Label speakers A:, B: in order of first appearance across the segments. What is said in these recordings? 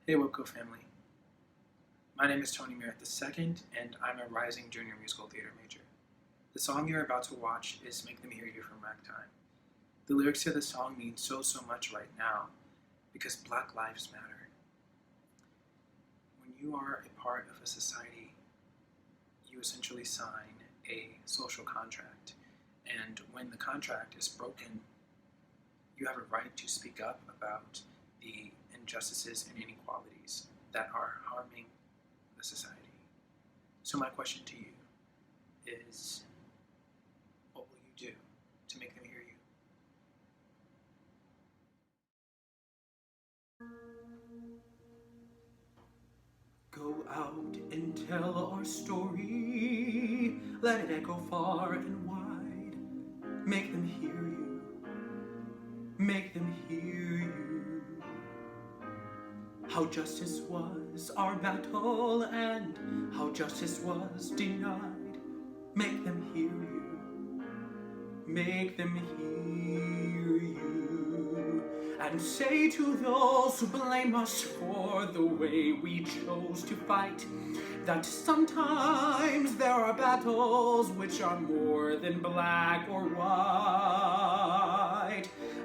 A: Hey WebCo family. My name is Tony Merritt II, and I'm a rising junior musical theater major. The song you're about to watch is Make Them Hear You from Ragtime. The lyrics to the song mean so much right now because Black Lives Matter. When you are a part of a society, you essentially sign a social contract, and when the contract is broken, you have a right to speak up about the injustices and inequalities that are harming the society. So my question to you is, what will you do to make them hear you? Go out and tell our story, let it echo far and wide. Make them hear you, make them hear you. How justice was our battle and how justice was denied. Make them hear you, make them hear you. And say to those who blame us for the way we chose to fight, that sometimes there are battles which are more than black or white.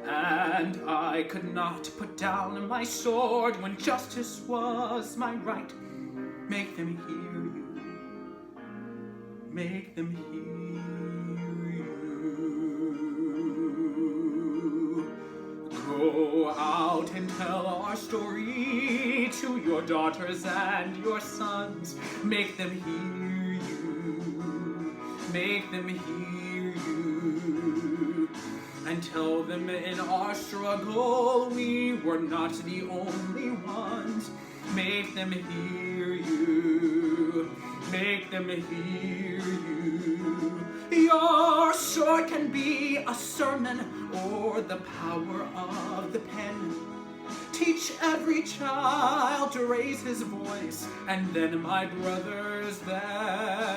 A: And I could not put down my sword when justice was my right. Make them hear you, make them hear you. Go out and tell our story to your daughters and your sons. Make them hear you, make them hear you. And tell them in our struggle we were not the only ones. Make them hear you, make them hear you. Your sword can be a sermon or the power of the pen. Teach every child to raise his voice, and then, my brothers, then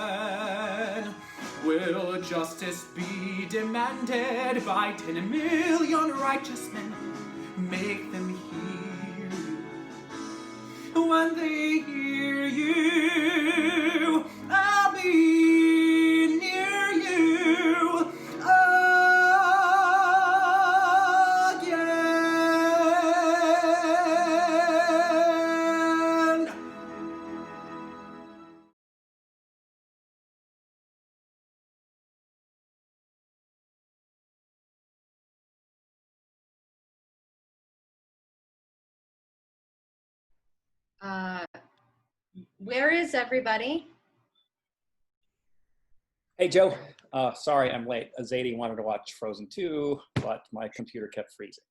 A: will justice be demanded by 10 million righteous men. Make them hear you. When they hear you, I'll be near you again.
B: Where is everybody?
C: Hey, Joe. Sorry I'm late. Zadie wanted to watch Frozen 2, but my computer kept freezing.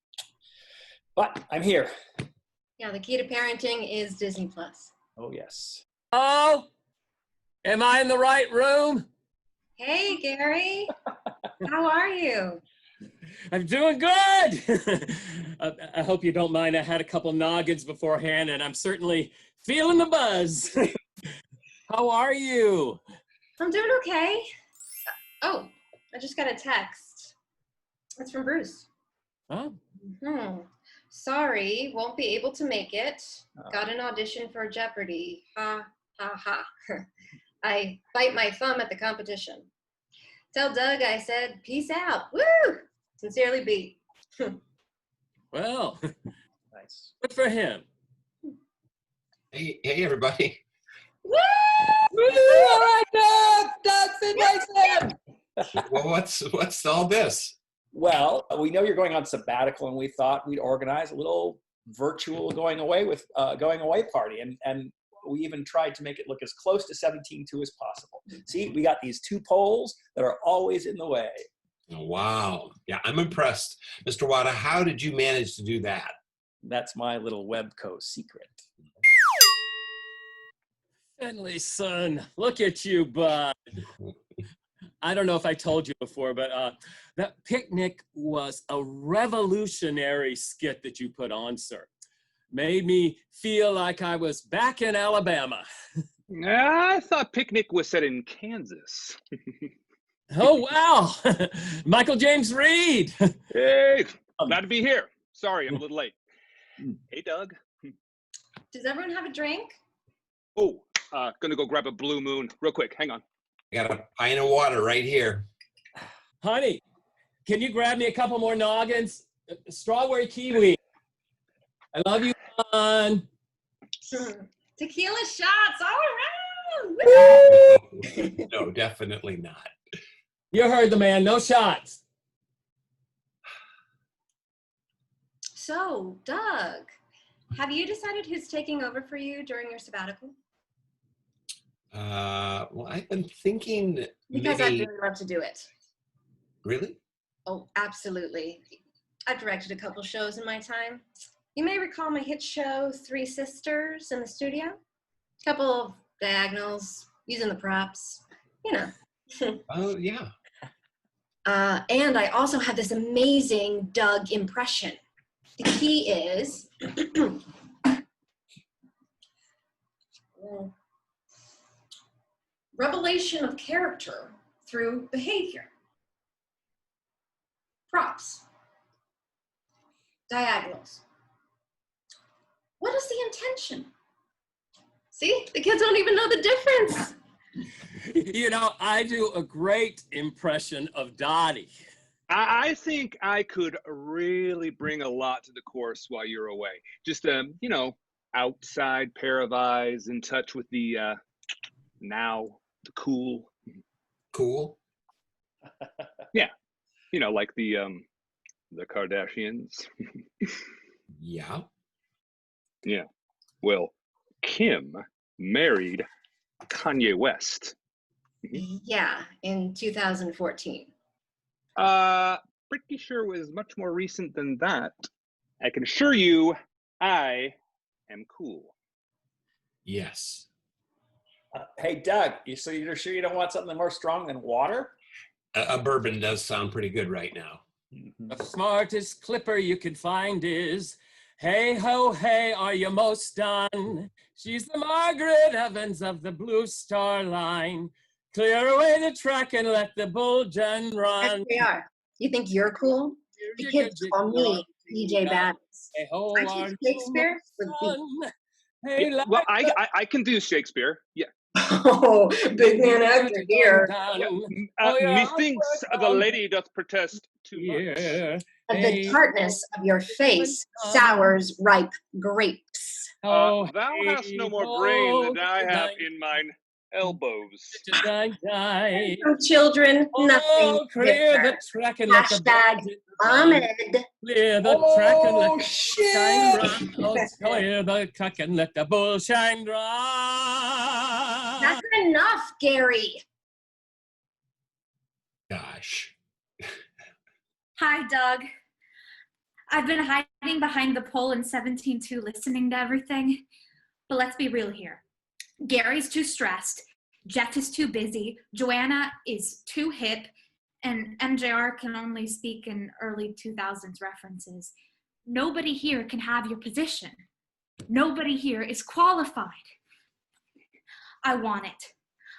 C: But I'm here.
B: Yeah, the key to parenting is Disney Plus.
C: Oh, yes.
D: Oh, am I in the right room?
B: Hey, Gary. How are you?
D: I'm doing good. I hope you don't mind. I had a couple noggins beforehand, and I'm certainly feeling the buzz. How are you?
B: I'm doing okay. Oh, I just got a text. It's from Bruce.
D: Oh.
B: Sorry, won't be able to make it. Got an audition for Jeopardy. Ha, ha, ha. I bite my thumb at the competition. Tell Doug I said, peace out. Woo! Sincerely, B.
D: Well,
C: Nice.
D: good for him.
E: Hey, everybody.
B: Woo!
D: All right, Doug, Finlayson.
E: Well, what's all this?
C: Well, we know you're going on sabbatical, and we thought we'd organize a little virtual going away party, and we even tried to make it look as close to 17-2 as possible. See, we got these two poles that are always in the way.
E: Oh, wow. Yeah, I'm impressed. Mr. Awada, how did you manage to do that?
C: That's my little WebCo secret.
D: Finlayson, look at you, bud. I don't know if I told you before, but that picnic was a revolutionary skit that you put on, sir. Made me feel like I was back in Alabama.
F: I thought picnic was set in Kansas.
D: Oh, wow. Michael James Reed.
F: Hey, glad to be here. Sorry, I'm a little late. Hey, Doug.
B: Does everyone have a drink?
F: Oh, gonna go grab a Blue Moon real quick. Hang on.
E: I got a pint of water right here.
D: Honey, can you grab me a couple more noggins? Strawberry kiwi. I love you, hon.
B: Tequila shots all around. Woo!
E: No, definitely not.
D: You heard the man. No shots.
B: So, Doug, have you decided who's taking over for you during your sabbatical?
E: Well, I've been thinking
B: Because I'd
E: maybe.
B: really love to do it.
E: Really?
B: Oh, absolutely. I've directed a couple shows in my time. You may recall my hit show, Three Sisters, in the studio. A couple of diagonals, using the props, you know.
E: Oh, yeah.
B: And I also have this amazing Doug impression. The key is revelation of character through behavior. Props. Diagonals. What is the intention? See, the kids don't even know the difference.
D: You know, I do a great impression of Dottie.
F: I think I could really bring a lot to the course while you're away. Just you know, outside pair of eyes, in touch with the the cool.
E: Cool.
F: Yeah, you know, like the Kardashians.
E: Yeah.
F: Yeah. Well, Kim married Kanye West.
B: Yeah, in 2014.
F: Pretty sure it was much more recent than that. I can assure you, I am cool.
E: Yes.
C: Hey, Doug, so you're sure you don't want something more strong than water?
E: A bourbon does sound pretty good right now.
D: The smartest clipper you can find is, hey ho, hey, are you most done? She's the Margaret Evans of the Blue Star Line. Clear away the track and let the bullgen run.
B: SJR, you think you're cool? The kids call me DJ Battles.
D: Hey ho,
B: I
D: are
B: teach
D: you
B: Shakespeare with beat.
D: son? Hey,
F: Yeah, well, I can do Shakespeare. Yeah.
B: Oh, big man actor here.
F: Methinks the lady doth protest too much.
D: Yeah.
B: The tartness of your face sours ripe grapes.
F: Thou hast no more brain than I have in mine elbows.
B: From children, nothing.
D: Oh, clear the track and let the
B: Hashtag Ahmed.
D: Clear the track and let
C: Oh,
D: the
C: shit.
D: shine run. Oh, clear the track and let the bull shine run.
B: That's enough, Gary.
E: Gosh.
G: Hi, Doug. I've been hiding behind the pole in 17-2 listening to everything. But let's be real here. Gary's too stressed. Jeff is too busy. Joanna is too hip. And MJR can only speak in early 2000s references. Nobody here can have your position. Nobody here is qualified. I want it.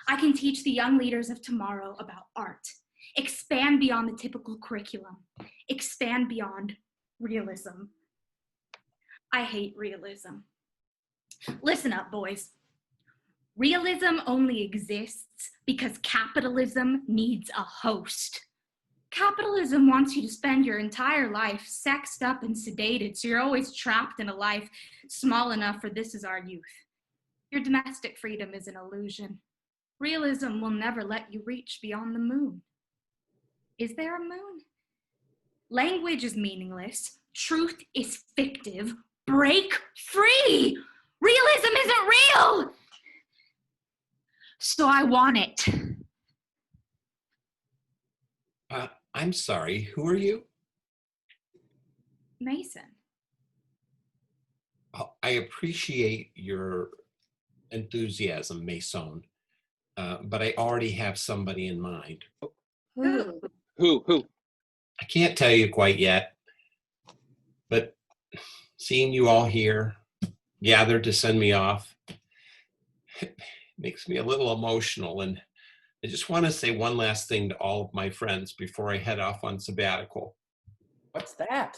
G: I can teach the young leaders of tomorrow about art. Expand beyond the typical curriculum. Expand beyond realism. I hate realism. Listen up, boys. Realism only exists because capitalism needs a host. Capitalism wants you to spend your entire life sexed up and sedated, so you're always trapped in a life small enough for this is our youth. Your domestic freedom is an illusion. Realism will never let you reach beyond the moon. Is there a moon? Language is meaningless. Truth is fictive. Break free! Realism isn't real! So I want it.
E: I'm sorry. Who are you?
G: Maison.
E: I appreciate your enthusiasm, Maison, but I already have somebody in mind.
B: Who?
F: Who?
E: I can't tell you quite yet, but seeing you all here, gathered to send me off, makes me a little emotional. And I just want to say one last thing to all of my friends before I head off on sabbatical.
C: What's that?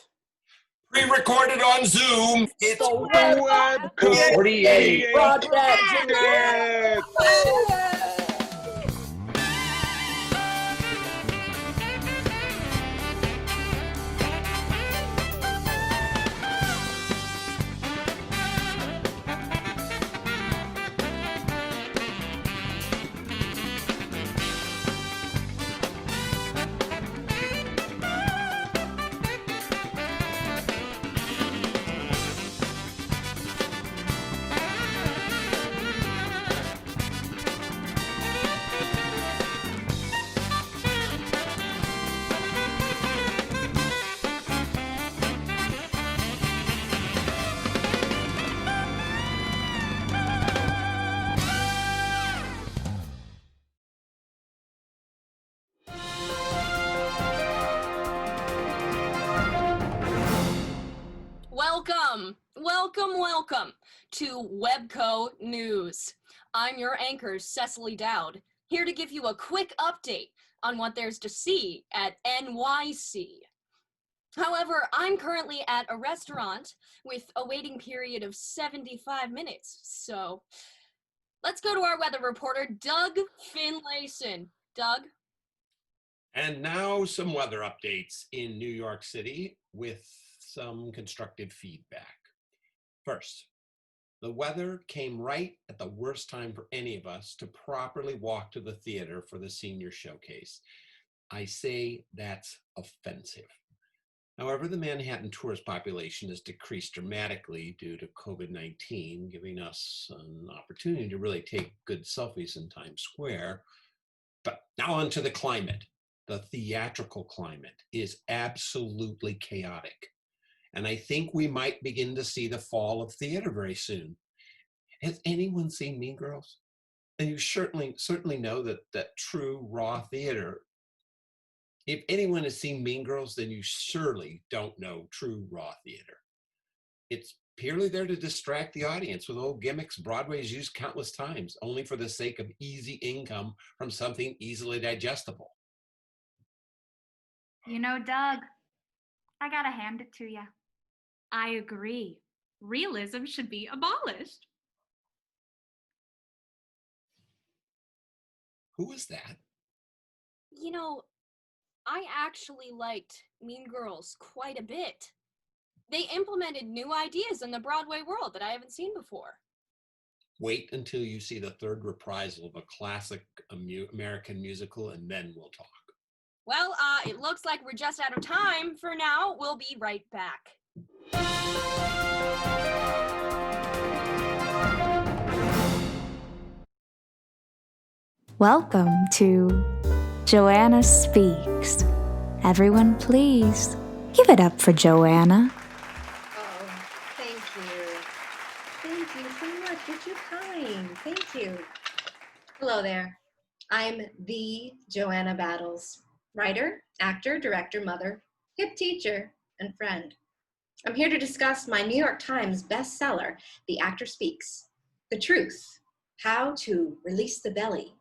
E: Pre-recorded on Zoom. It's
C: The
F: WebCo48
C: Project.
H: Welcome to WebCo News. I'm your anchor, Cecily Dowd, here to give you a quick update on what there's to see at NYC. However, I'm currently at a restaurant with a waiting period of 75 minutes, so let's go to our weather reporter, Doug Finlayson. Doug?
E: And now some weather updates in New York City with some constructive feedback. First, the weather came right at the worst time for any of us to properly walk to the theater for the senior showcase. I say that's offensive. However, the Manhattan tourist population has decreased dramatically due to COVID-19, giving us an opportunity to really take good selfies in Times Square. But now on to the climate. The theatrical climate is absolutely chaotic. And I think we might begin to see the fall of theater very soon. Has anyone seen Mean Girls? And you certainly know that true raw theater. If anyone has seen Mean Girls, then you surely don't know true raw theater. It's purely there to distract the audience with old gimmicks Broadway's used countless times, only for the sake of easy income from something easily digestible.
G: You know, Doug, I gotta hand it to you. I agree. Realism should be abolished.
E: Who was that?
H: You know, I actually liked Mean Girls quite a bit. They implemented new ideas in the Broadway world that I haven't seen before.
E: Wait until you see the third reprisal of a classic American musical, and then we'll talk.
H: Well, it looks like we're just out of time for now. We'll be right back.
I: Welcome to Joanna Speaks. Everyone, please give it up for Joanna.
B: Oh, thank you. Thank you so much. You're too kind. Thank you. Hello there. I'm the Joanna Battles, writer, actor, director, mother, hip teacher, and friend. I'm here to discuss my New York Times bestseller, The Actor Speaks, The Truth, How to Release the Belly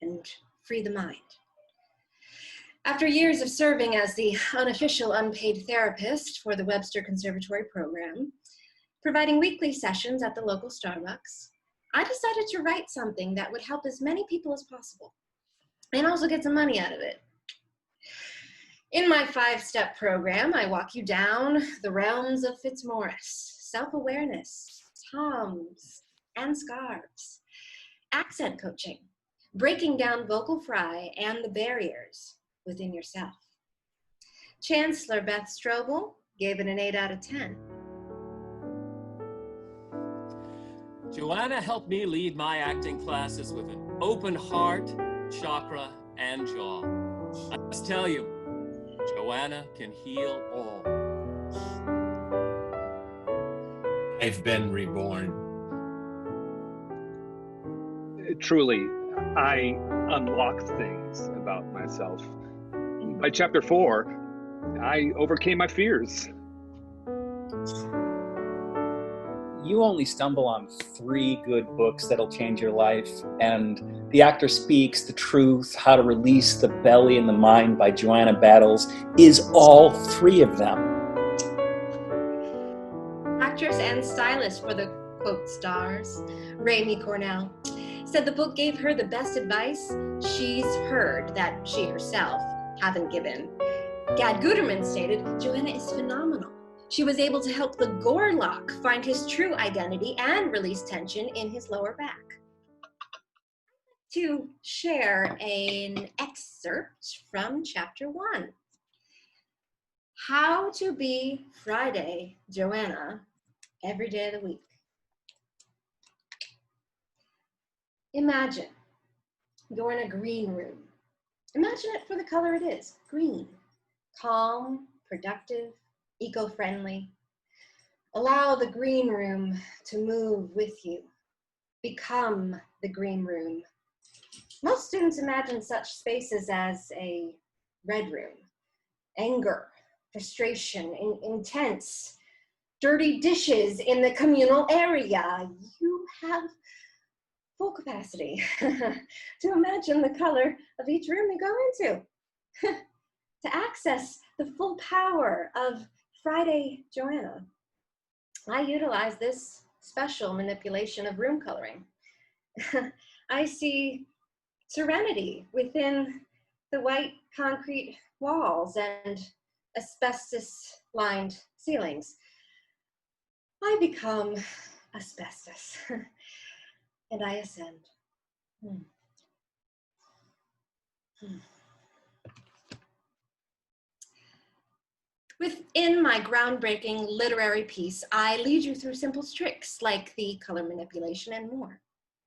B: and Free the Mind. After years of serving as the unofficial unpaid therapist for the Webster Conservatory program, providing weekly sessions at the local Starbucks, I decided to write something that would help as many people as possible and also get some money out of it. In my 5-step program, I walk you down the realms of Fitzmaurice, self-awareness, toms and scarves, accent coaching, breaking down vocal fry and the barriers within yourself. Chancellor Beth Strobel gave it an 8 out of 10.
D: Joanna helped me lead my acting classes with an open heart, chakra, and jaw. I must tell you, Joanna can heal all.
E: I've been reborn.
F: Truly, I unlocked things about myself. By chapter 4, I overcame my fears.
C: You only stumble on 3 good books that'll change your life, and The Actor Speaks, The Truth, How to Release the Belly and the Mind by Joanna Battles is all 3 of them.
B: columnist for the quote stars, Raimi Cornell, said the book gave her the best advice she's heard that she herself haven't given. Gad Guterman stated, Joanna is phenomenal. She was able to help the Gorlock find his true identity and release tension in his lower back. To share an excerpt from chapter 1. How to be Friday Joanna every day of the week. Imagine you're in a green room. Imagine it for the color it is, green. Calm, productive, eco-friendly. Allow the green room to move with you. Become the green room. Most students imagine such spaces as a red room. Anger, frustration, intense, dirty dishes in the communal area. You have full capacity to imagine the color of each room you go into. To access the full power of Friday Joanna, I utilize this special manipulation of room coloring. I see serenity within the white concrete walls and asbestos-lined ceilings. I become asbestos, and I ascend. Within my groundbreaking literary piece, I lead you through simple tricks like the color manipulation and more.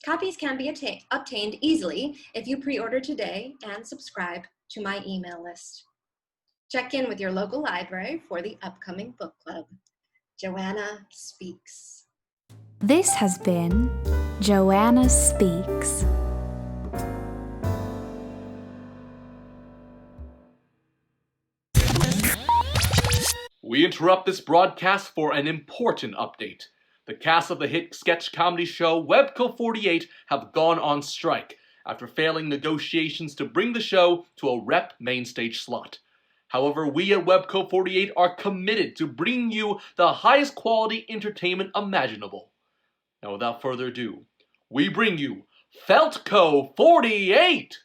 B: Copies can be obtained easily if you pre-order today and subscribe to my email list. Check in with your local library for the upcoming book club. Joanna Speaks.
I: This has been Joanna Speaks.
J: We interrupt this broadcast for an important update. The cast of the hit sketch comedy show WebCo48 have gone on strike after failing negotiations to bring the show to a rep main stage slot. However, we at WebCo48 are committed to bringing you the highest quality entertainment imaginable. Now, without further ado, we bring you FeltCo48!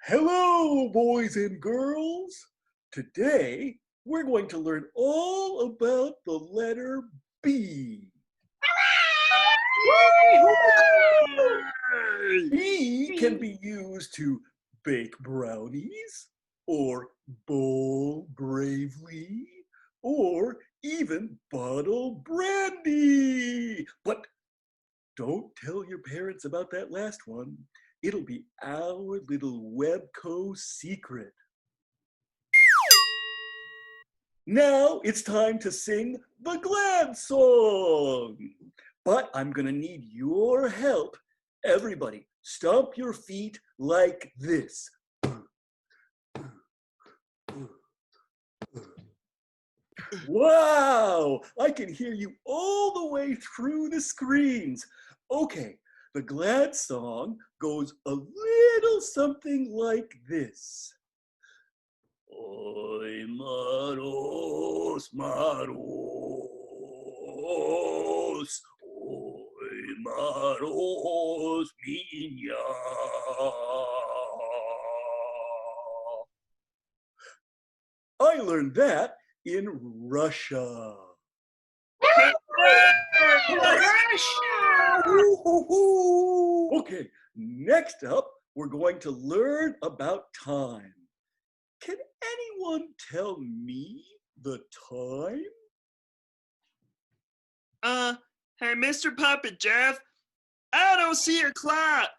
K: Hello, boys and girls. Today, we're going to learn all about the letter B. B can be used to bake brownies, or bowl bravely, or even bottle brandy. But don't tell your parents about that last one. It'll be our little WebCo secret. Now it's time to sing the glad song. But I'm gonna need your help. Everybody, stomp your feet like this. Wow, I can hear you all the way through the screens. Okay, the glad song goes a little something like this. Oy maros, maros, oy maros, miña. I learned that in Russia. Okay, next up, we're going to learn about time. Can anyone tell me the time?
L: Hey, Mr. Puppet Jeff, I don't see a clock.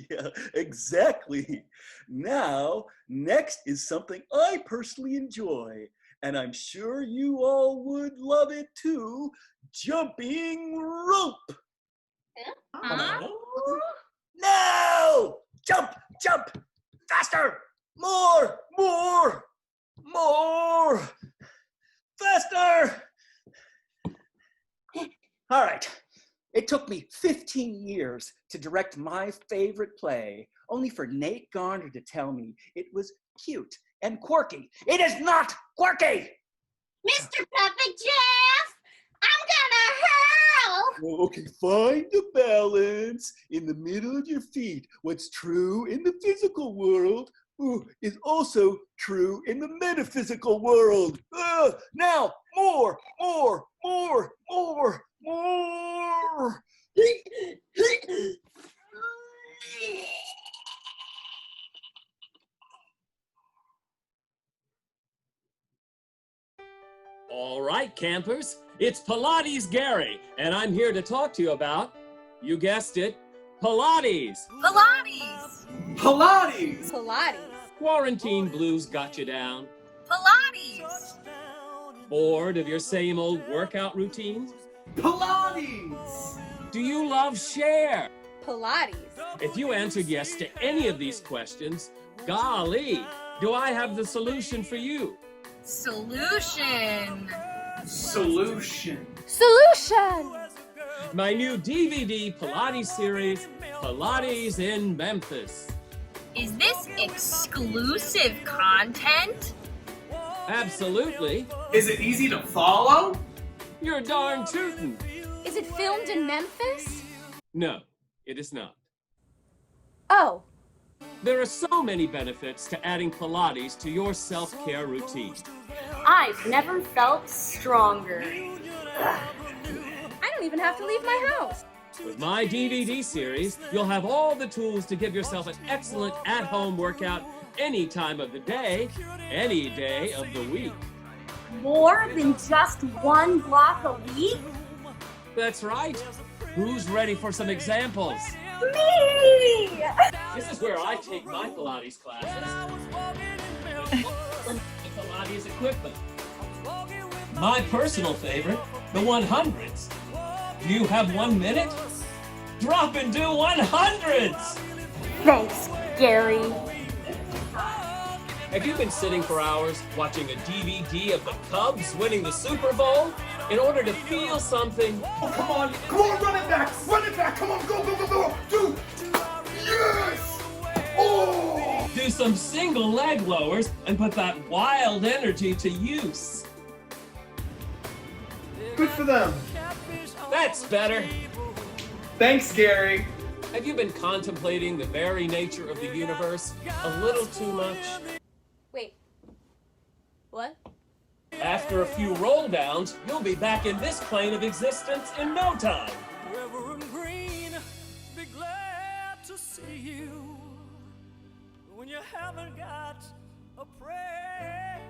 K: Yeah, exactly. Now, next is something I personally enjoy, and I'm sure you all would love it too, jumping rope. No! Jump, jump, faster, more, faster.
C: All right. It took me 15 years to direct my favorite play, only for Nate Garner to tell me it was cute and quirky. It is not quirky!
M: Mr. Puppet Jeff, I'm gonna hurl!
K: Okay, find the balance in the middle of your feet. What's true in the physical world is also true in the metaphysical world. Now, more.
D: All right, campers, it's Pilates Gary, and I'm here to talk to you about, you guessed it, Pilates.
H: Pilates!
J: Pilates!
B: Pilates.
D: Quarantine blues got you down.
H: Pilates!
D: Bored of your same old workout routines?
J: Pilates!
D: Do you love Cher?
B: Pilates.
D: If you answered yes to any of these questions, golly, do I have the solution for you?
H: Solution!
J: Solution.
B: Solution.
D: My new DVD Pilates series, Pilates in Memphis.
H: Is this exclusive content?
D: Absolutely.
J: Is it easy to follow?
D: You're darn tootin'.
B: Is it filmed in Memphis?
D: No, it is not.
B: Oh.
D: There are so many benefits to adding Pilates to your self-care routine.
H: I've never felt stronger.
B: I don't even have to leave my house.
D: With my DVD series, you'll have all the tools to give yourself an excellent at-home workout any time of the day, any day of the week.
M: More than just one block a week?
D: That's right. Who's ready for some examples?
M: Me!
D: This is where I take my Pilates classes. Pilates equipment. My personal favorite, the 100s. Do you have 1 minute? Drop and do 100s!
M: Thanks, Gary.
D: Have you been sitting for hours watching a DVD of the Cubs winning the Super Bowl in order to feel something?
J: Oh, come on, run it back, come on, go, dude, yes! Oh!
D: Do some single leg lowers and put that wild energy to use.
J: Good for them.
D: That's better.
J: Thanks, Gary.
D: Have you been contemplating the very nature of the universe a little too much?
B: Wait. What?
D: After a few roll downs, you'll be back in this plane of existence in no time.
N: Reverend Green, be glad to see you when you haven't got a prayer.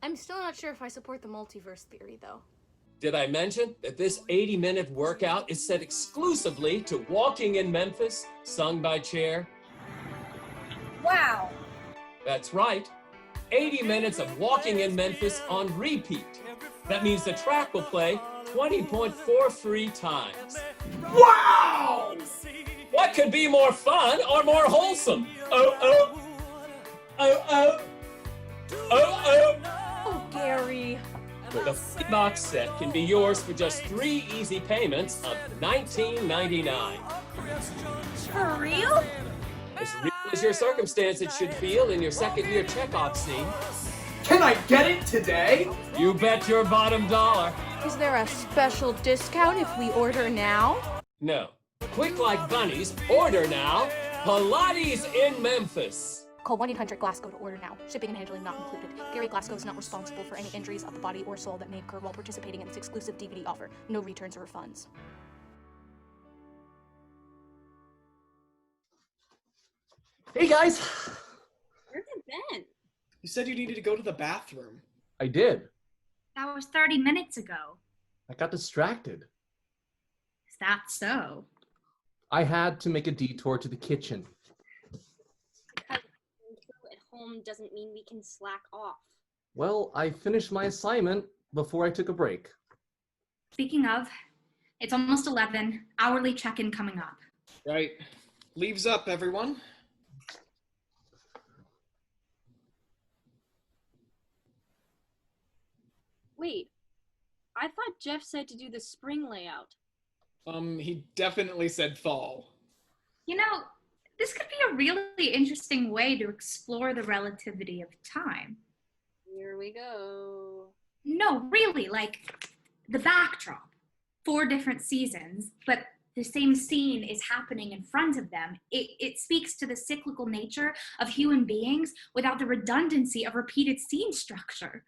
B: I'm still not sure if I support the multiverse theory, though.
D: Did I mention that this 80-minute workout is set exclusively to Walking in Memphis, sung by Cher?
H: Wow.
D: That's right. 80 minutes of Walking in Memphis on repeat. That means the track will play 20.43 times.
J: Wow!
D: What could be more fun or more wholesome? Oh.
B: Oh, Gary.
D: The free box set can be yours for just 3 easy payments of $19.99.
H: For real?
D: As real as your circumstances should feel in your second-year checkoff scene.
J: Can I get it today?
D: You bet your bottom dollar.
B: Is there a special discount if we order now?
D: No. Quick like bunnies, order now. Pilates in Memphis.
O: Call 1-800-GLASGOW to order now. Shipping and handling not included. Gary Glasgow is not responsible for any injuries of the body or soul that may occur while participating in this exclusive DVD offer. No returns or refunds.
P: Hey guys!
H: Where's it been?
P: You said you needed to go to the bathroom.
G: I did. That was 30 minutes ago.
P: I got distracted.
G: Is that so?
P: I had to make a detour to the kitchen.
H: Because at home doesn't mean we can slack off.
P: Well, I finished my assignment before I took a break.
G: Speaking of, it's almost 11. Hourly check-in coming up.
Q: Right. Leaves up, everyone.
H: Wait, I thought Jeff said to do the spring layout.
Q: He definitely said fall.
G: You know, this could be a really interesting way to explore the relativity of time.
H: Here we go.
G: No, really, like the backdrop. 4 different seasons, but the same scene is happening in front of them. It speaks to the cyclical nature of human beings without the redundancy of repeated scene structure.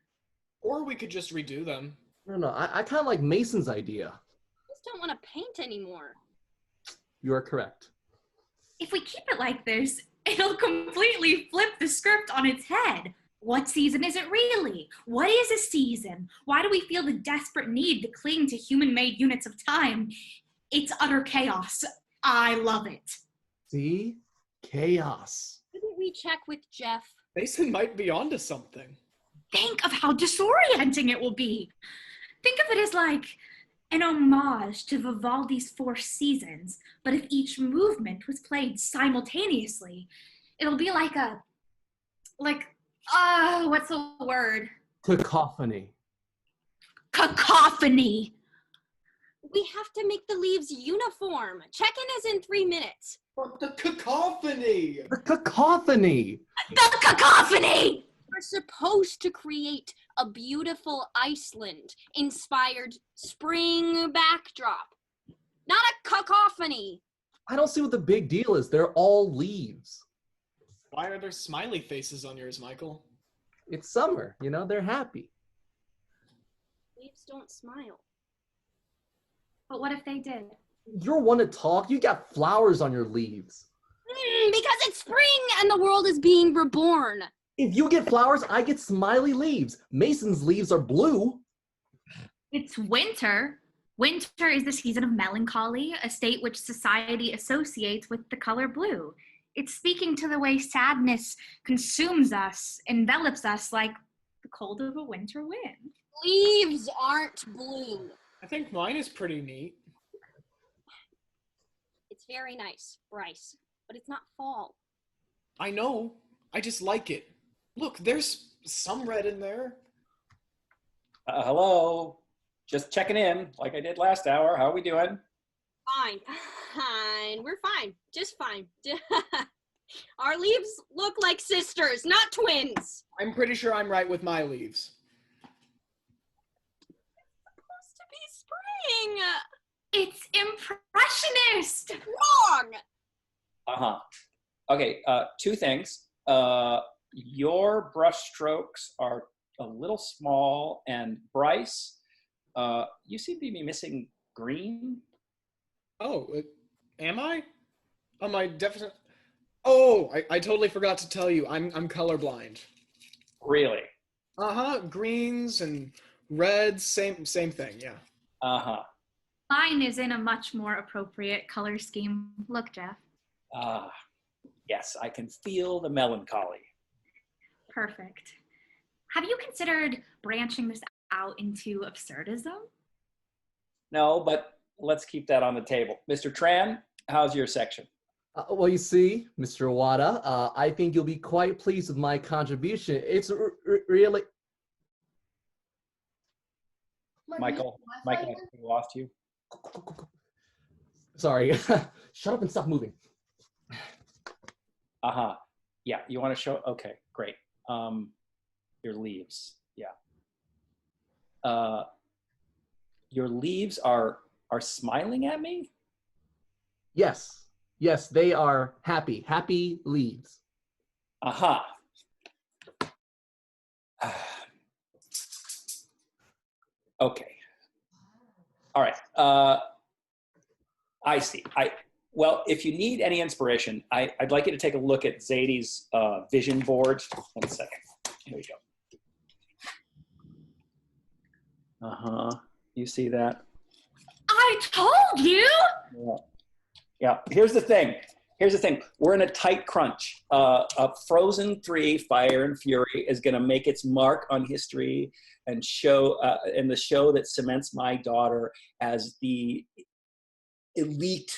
Q: Or we could just redo them.
P: No, I kind of like Mason's idea.
H: I just don't want to paint anymore.
P: You are correct.
G: If we keep it like this, it'll completely flip the script on its head. What season is it really? What is a season? Why do we feel the desperate need to cling to human-made units of time? It's utter chaos. I love it.
P: See? Chaos.
H: Couldn't we check with Jeff?
Q: Mason might be onto something.
G: Think of how disorienting it will be. Think of it as like an homage to Vivaldi's 4 seasons, but if each movement was played simultaneously, it'll be like what's the word?
P: Cacophony.
G: Cacophony.
H: We have to make the leaves uniform. Check-in is in 3 minutes.
Q: But the cacophony!
P: The cacophony!
G: The cacophony!
H: We're supposed to create a beautiful Iceland-inspired spring backdrop. Not a cacophony.
P: I don't see what the big deal is. They're all leaves.
Q: Why are there smiley faces on yours, Michael?
P: It's summer, you know, they're happy.
H: Leaves don't smile.
G: But what if they did?
P: You're one to talk. You got flowers on your leaves.
H: Because it's spring and the world is being reborn.
P: If you get flowers, I get smiley leaves. Mason's leaves are blue.
G: It's winter. Winter is the season of melancholy, a state which society associates with the color blue. It's speaking to the way sadness consumes us, envelops us like the cold of a winter wind.
H: Leaves aren't blue.
Q: I think mine is pretty neat.
H: It's very nice, Bryce, but it's not fall.
Q: I know. I just like it. Look, there's some red in there.
C: Hello. Just checking in like I did last hour. How are we doing?
H: Fine. We're fine. Just fine. Our leaves look like sisters, not twins.
Q: I'm pretty sure I'm right with my leaves.
H: It's supposed to be spring.
G: It's impressionist.
H: Wrong.
C: Uh-huh. Okay, 2 things. Your brush strokes are a little small, and Bryce, you seem to be missing green.
Q: Oh, am I? Am I definitely? Oh, I totally forgot to tell you. I'm colorblind.
C: Really?
Q: Uh-huh. Greens and reds, same thing. Yeah.
C: Uh-huh.
G: Mine is in a much more appropriate color scheme. Look, Jeff.
C: Yes, I can feel the melancholy.
G: Perfect. Have you considered branching this out into absurdism?
C: No, but let's keep that on the table. Mr. Tran, how's your section?
P: Well, you see, Mr. Awada, I think you'll be quite pleased with my contribution. It's really...
C: Michael, I lost you.
P: Sorry. Shut up and stop moving.
C: Uh-huh. Yeah, you want to show? Okay, great. Your leaves. Yeah. Your leaves are smiling at me?
P: Yes. Yes, they are happy. Happy leaves.
C: Aha. Okay. All right. I see. Well, if you need any inspiration, I'd like you to take a look at Zadie's vision board. 1 second. Here we go. Uh-huh. You see that?
G: I told you!
C: Yeah. Here's the thing. We're in a tight crunch. Frozen 3, Fire and Fury, is going to make its mark on history and show, and the show that cements my daughter as the elite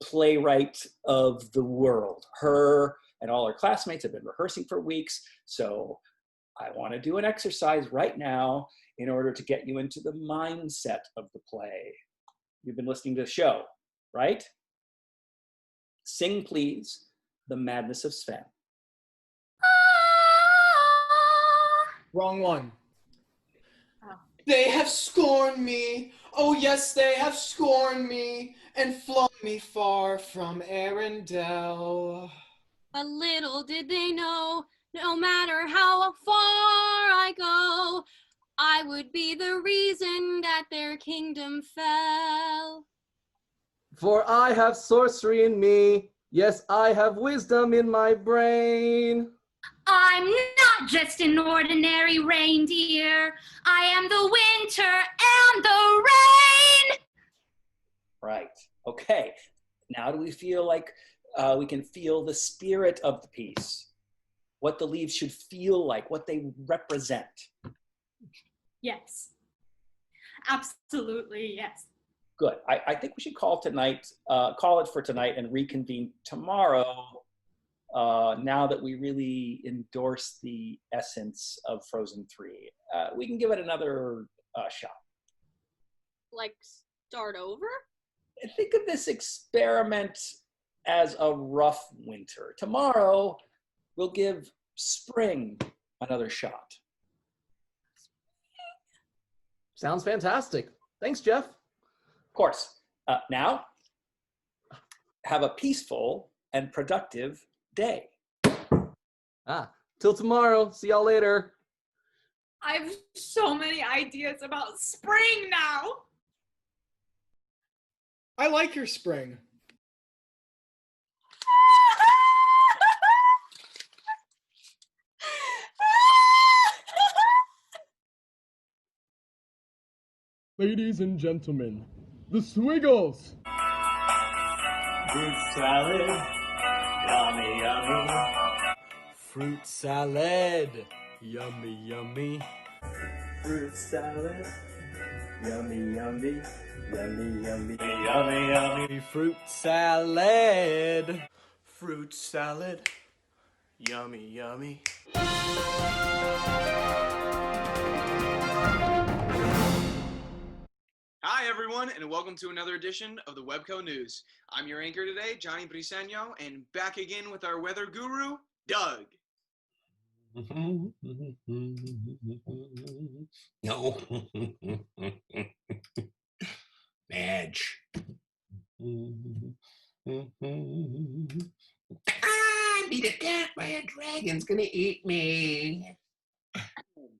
C: playwright of the world. Her and all her classmates have been rehearsing for weeks, so I want to do an exercise right now in order to get you into the mindset of the play. You've been listening to the show, right? Sing, please, The Madness of Sven.
Q: Wrong one.
G: Oh.
Q: They have scorned me. Oh, yes, they have scorned me and flung me far from Arundel.
H: But little did they know, no matter how far I go, I would be the reason that their kingdom fell.
P: For I have sorcery in me. Yes, I have wisdom in my brain.
G: I'm not just an ordinary reindeer. I am the winter and the rain.
C: Right. Okay. Now do we feel like we can feel the spirit of the piece? What the leaves should feel like, what they represent?
G: Yes. Absolutely, yes.
C: Good. I think we should call it for tonight and reconvene tomorrow, now that we really endorse the essence of Frozen 3. We can give it another shot.
H: Like, start over?
C: Think of this experiment as a rough winter. Tomorrow, we'll give spring another shot.
P: Sounds fantastic. Thanks, Jeff.
C: Of course. Now, have a peaceful and productive day.
P: Till tomorrow. See y'all later.
G: I have so many ideas about spring now.
Q: I like your spring.
R: Ladies and gentlemen, the Swiggles!
S: Fruit salad, yummy, yummy.
R: Fruit salad, yummy, yummy.
S: Fruit salad, yummy, yummy, yummy, yummy, yummy, yummy.
R: Fruit salad, fruit salad, yummy, yummy.
T: Hi, everyone, and welcome to another edition of the WebCo News. I'm your anchor today, Johnny Briseño, and back again with our weather guru, Doug.
E: No. Madge. I'm being attacked by a dragon's gonna eat me.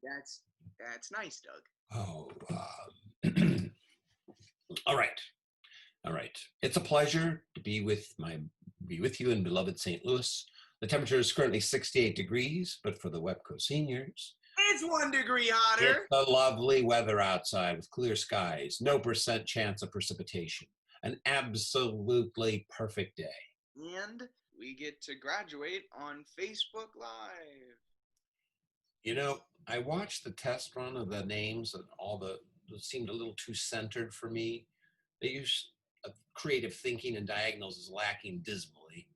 T: That's nice, Doug.
E: Oh, all right. It's a pleasure to be with you in beloved St. Louis. The temperature is currently 68 degrees, but for the WebCo seniors,
T: It's 1 degree hotter.
E: it's the lovely weather outside with clear skies, no % chance of precipitation, an absolutely perfect day.
T: And we get to graduate on Facebook Live.
E: You know, I watched the test run of the names and it seemed a little too centered for me. They use creative thinking and diagonals is lacking dismally.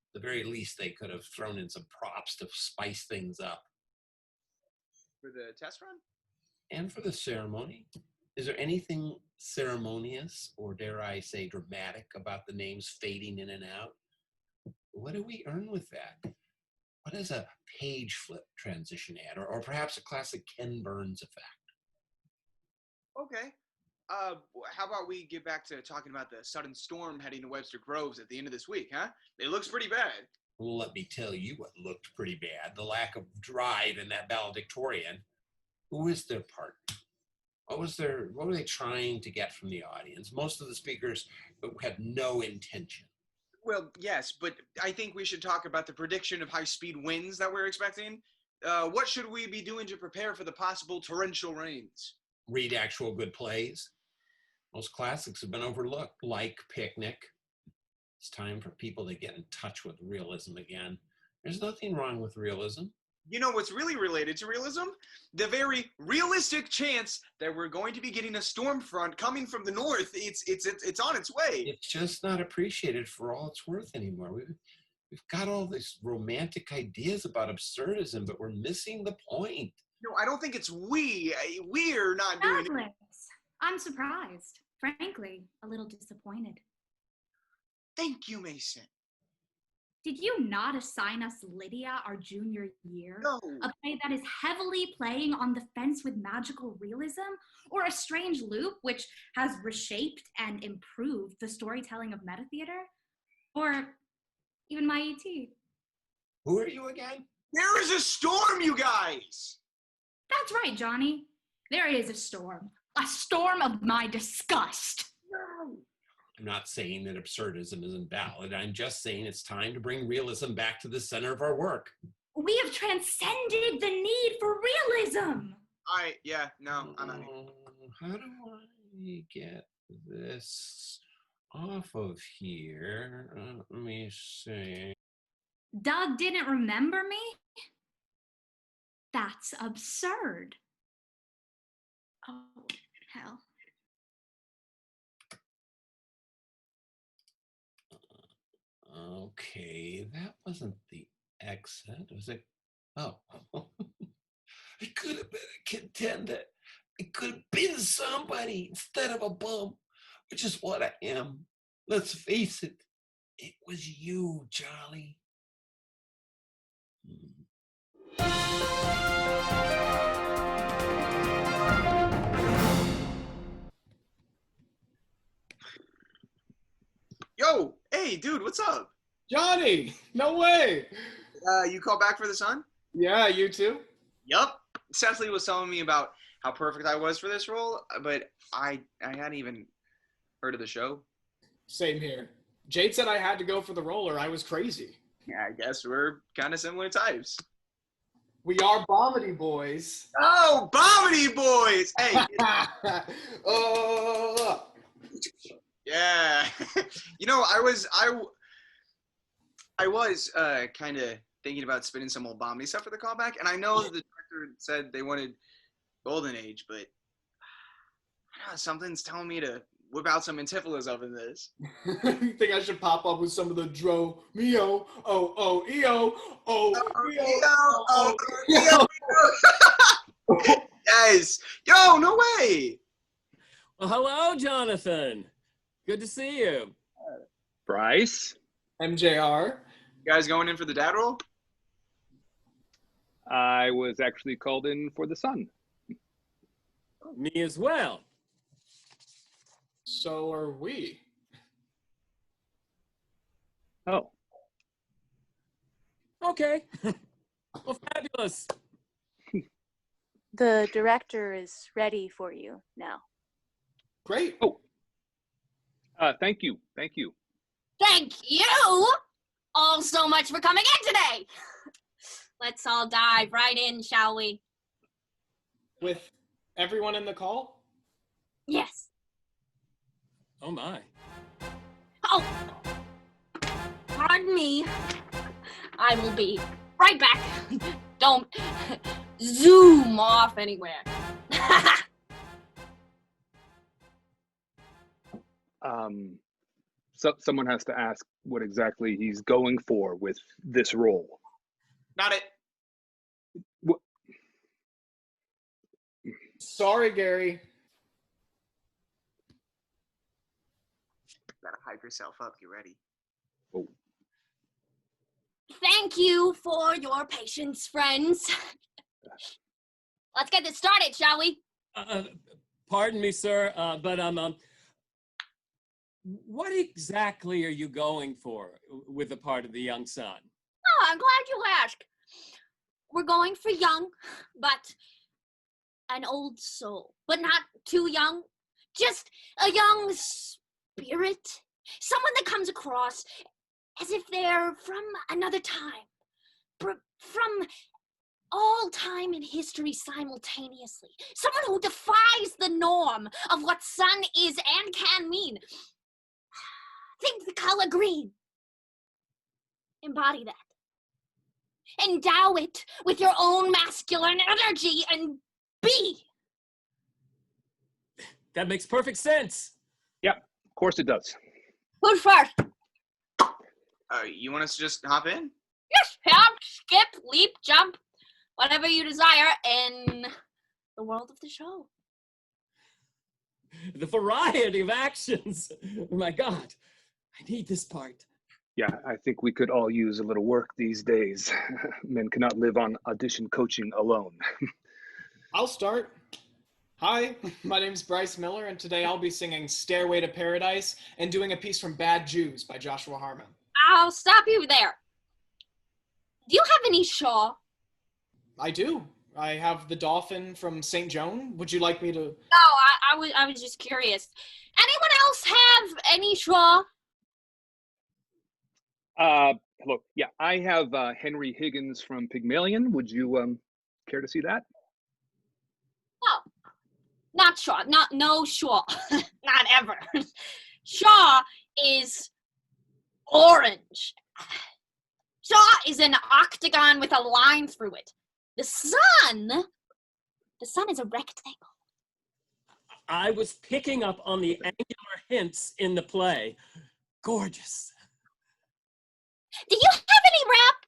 E: At the very least, they could have thrown in some props to spice things up.
T: For the test run?
E: And for the ceremony, is there anything ceremonious or, dare I say, dramatic about the names fading in and out? What do we earn with that? What is a page flip transition add, or perhaps a classic Ken Burns effect?
T: Okay. How about we get back to talking about the sudden storm heading to Webster Groves at the end of this week, huh? It looks pretty bad.
E: Well, let me tell you what looked pretty bad. The lack of drive in that valedictorian. Who is their partner? What were they trying to get from the audience? Most of the speakers had no intention.
T: Well, yes, but I think we should talk about the prediction of high-speed winds that we're expecting. What should we be doing to prepare for the possible torrential rains?
E: Read actual good plays. Most classics have been overlooked, like Picnic. It's time for people to get in touch with realism again. There's nothing wrong with realism.
T: You know what's really related to realism? The very realistic chance that we're going to be getting a storm front coming from the north. It's on its way.
E: It's just not appreciated for all it's worth anymore. We've got all these romantic ideas about absurdism, but we're missing the point.
T: No, I don't think it's we're not doing it.
G: I'm surprised. frankly, a little disappointed.
T: Thank you, Maison.
G: Did you not assign us Lydia our junior year?
T: No.
G: A play that is heavily playing on the fence with magical realism? Or A Strange Loop, which has reshaped and improved the storytelling of metatheater? Or even my ET?
E: Who are you again?
T: There is a storm, you guys!
G: That's right, Johnny. There is a storm. A storm of my disgust.
E: I'm not saying that absurdism isn't valid. I'm just saying it's time to bring realism back to the center of our work.
G: We have transcended the need for realism.
T: I'm out.
E: How do I get this off of here? Let me see.
G: Doug didn't remember me? That's absurd. Oh, hell.
E: Okay, that wasn't the exit. Was it? Oh. It could have been a contender. It could have been somebody instead of a bum, which is what I am. Let's face it. It was you, Charlie.
T: Yo, hey, dude, what's up?
Q: Johnny, no way.
T: You called back for the sun?
Q: Yeah, you too?
T: Yup. Cecily was telling me about how perfect I was for this role, but I hadn't even heard of the show.
Q: Same here. Jade said I had to go for the role or I was crazy.
T: Yeah, I guess we're kind of similar types.
Q: We are Bomity boys.
T: Oh, Bomity boys! Hey. Yeah. You know, I was kind of thinking about spinning some old Bomity stuff for the callback, and I know the director said they wanted Golden Age, but I don't know, something's telling me to whip out some antipolas up in this.
Q: You think I should pop up with some of the Dro Mio EO
T: Yes. Yo, no way.
D: Well, hello, Jonathan. Good to see you.
F: Bryce.
Q: MJR.
T: You guys going in for the dad role?
F: I was actually called in for the son.
D: Me as well.
Q: So are we.
F: Oh.
D: Okay. Well, fabulous.
O: The director is ready for you now.
Q: Great.
F: Oh. Thank you. Thank you.
H: Thank you all so much for coming in today. Let's all dive right in, shall we?
Q: With everyone in the call?
H: Yes.
D: Oh my.
H: Oh, pardon me. I will be right back. Don't zoom off anywhere.
F: So someone has to ask what exactly he's going for with this role.
T: Not it.
F: What?
Q: Sorry, Gary.
T: Gotta hype yourself up. Get ready.
F: Oh.
H: Thank you for your patience, friends. Let's get this started, shall we?
D: Pardon me, sir, but what exactly are you going for with the part of the young son?
H: Oh, I'm glad you asked. We're going for young, but an old soul. But not too young. Just a young spirit. Someone that comes across as if they're from another time. From all time and history simultaneously. Someone who defies the norm of what sun is and can mean. Think the color green. Embody that. Endow it with your own masculine energy and be.
D: That makes perfect sense.
F: Yep, of course it does.
H: Who's first?
T: You want us to just hop in?
H: Yes, hop, skip, leap, jump, whatever you desire in the world of the show.
D: The variety of actions. Oh my God, I need this part.
F: Yeah, I think we could all use a little work these days. Men cannot live on audition coaching alone.
Q: I'll start. Hi, my name's Bryce Miller, and today I'll be singing Stairway to Paradise and doing a piece from Bad Jews by Joshua Harmon.
H: I'll stop you there. Do you have any Shaw?
Q: I do. I have the dolphin from St. Joan. Would you like me to?
H: No, I was just curious. Anyone else have any Shaw?
F: Hello. Yeah, I have Henry Higgins from Pygmalion. Would you care to see that?
H: No, not Shaw. No Shaw. Not ever. Shaw is orange. Shaw is an octagon with a line through it. The sun is a rectangle.
D: I was picking up on the angular hints in the play. Gorgeous.
H: Do you have any rap?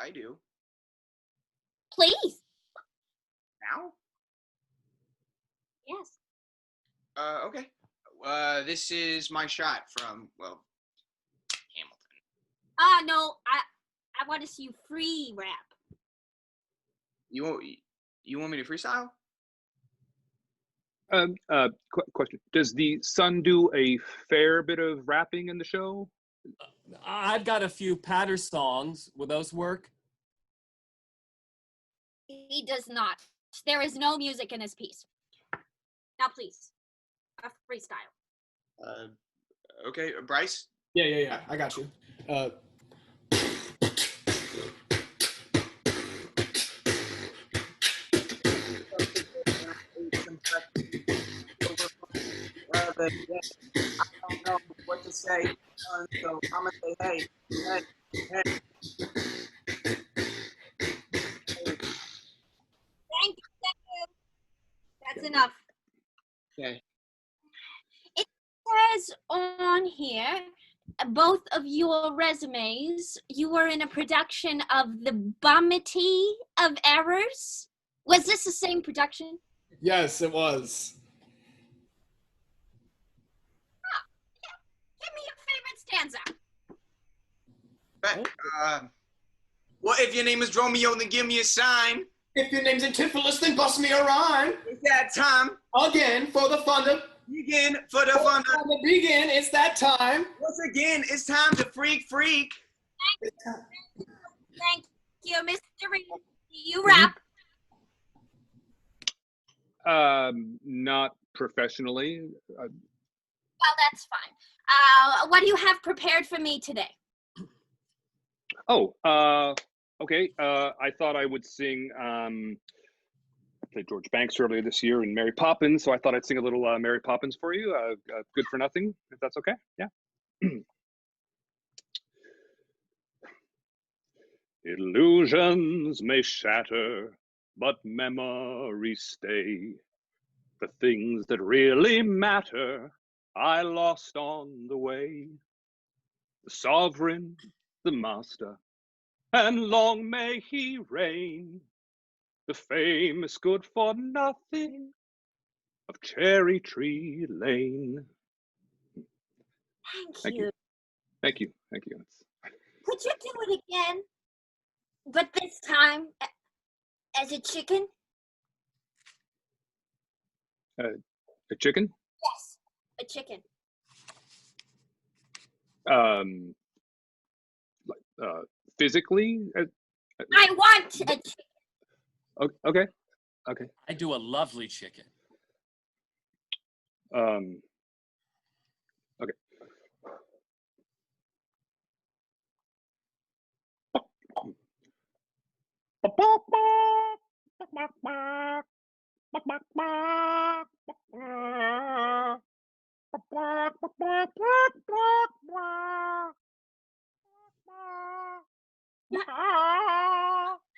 T: I do.
H: Please.
T: Now?
H: Yes.
T: Okay. This is my shot from, well, Hamilton.
H: No, I want to see you free rap.
T: You want me to freestyle?
F: Question. Does the sun do a fair bit of rapping in the show?
D: I've got a few patter songs. Will those work?
H: He does not. There is no music in this piece. Now, please, a freestyle.
T: Okay, Bryce?
Q: Yeah. I got you.
T: I don't know what to say, so I'm gonna say, hey.
H: Thank you. That's enough.
T: Okay.
H: It says on here, both of your resumes, you were in a production of The Bummity of Errors. Was this the same production?
Q: Yes, it was.
H: Give me your favorite stanza.
T: Well, if your name is Romeo, then give me a sign.
Q: If your name's Antipholus, then bust me a rhyme.
T: It's that time.
Q: Again, for the fun to
T: begin. For the fun to
Q: begin, it's that time.
T: Once again, it's time to freak.
H: Thank you, Mr. Reed. You rap.
F: Not professionally.
H: Well, that's fine. What do you have prepared for me today?
F: Okay. I thought I would sing. I played George Banks earlier this year in Mary Poppins, so I thought I'd sing a little Mary Poppins for you. Good for Nothing, if that's okay. Yeah. Illusions may shatter, but memories stay. The things that really matter, I lost on the way. The sovereign, the master, and long may he reign. The famous good for nothing of Cherry Tree Lane.
H: Thank you.
F: Thank you.
H: Could you do it again? But this time, as a chicken?
F: A chicken?
H: Yes, a chicken.
F: Physically?
H: I want a chicken.
F: Okay.
D: I do a lovely chicken.
F: Okay.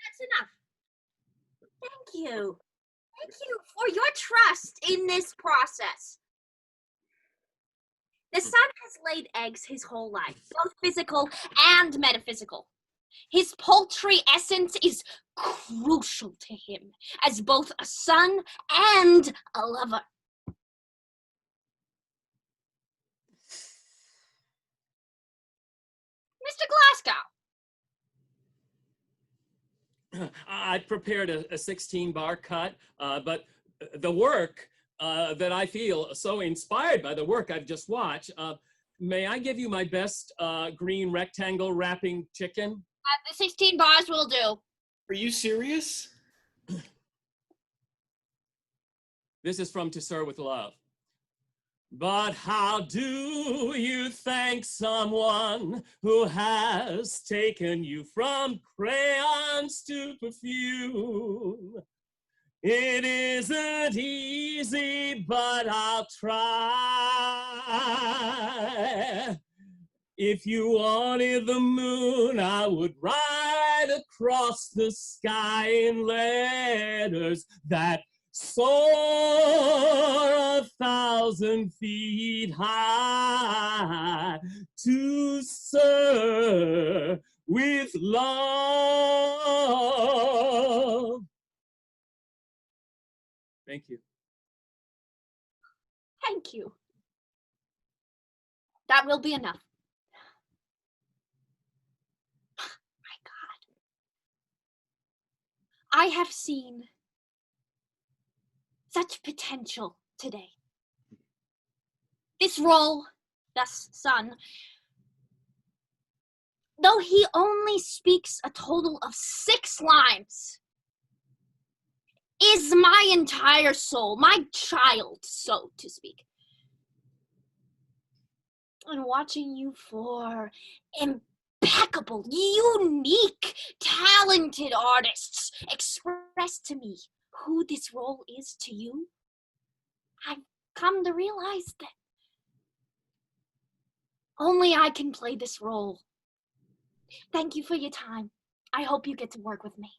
H: That's enough. Thank you. Thank you for your trust in this process. The son has laid eggs his whole life, both physical and metaphysical. His paltry essence is crucial to him as both a son and a lover. Mr. Glasgow.
D: I prepared a 16-bar cut, but the work that I feel so inspired by the work I've just watched, may I give you my best green rectangle wrapping chicken?
H: The 16 bars will do.
Q: Are you serious?
D: This is from To Sir with Love. But how do you thank someone who has taken you from crayons to perfume? It isn't easy, but I'll try. If you wanted the moon, I would write across the sky in letters that soar 1,000 feet high, to Sir with love. Thank you.
H: Thank you. That will be enough. My God. I have seen such potential today. This role, thus son, though he only speaks a total of 6 lines, is my entire soul, my child, so to speak. And watching you 4 impeccable, unique, talented artists express to me who this role is to you, I've come to realize that only I can play this role. Thank you for your time. I hope you get to work with me.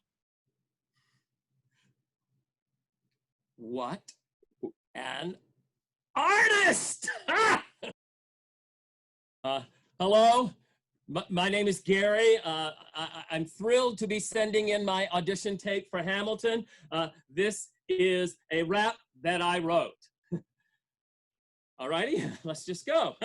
D: What an artist! Hello, my name is Gary. I'm thrilled to be sending in my audition tape for Hamilton. This is a rap that I wrote. Alrighty, let's just go.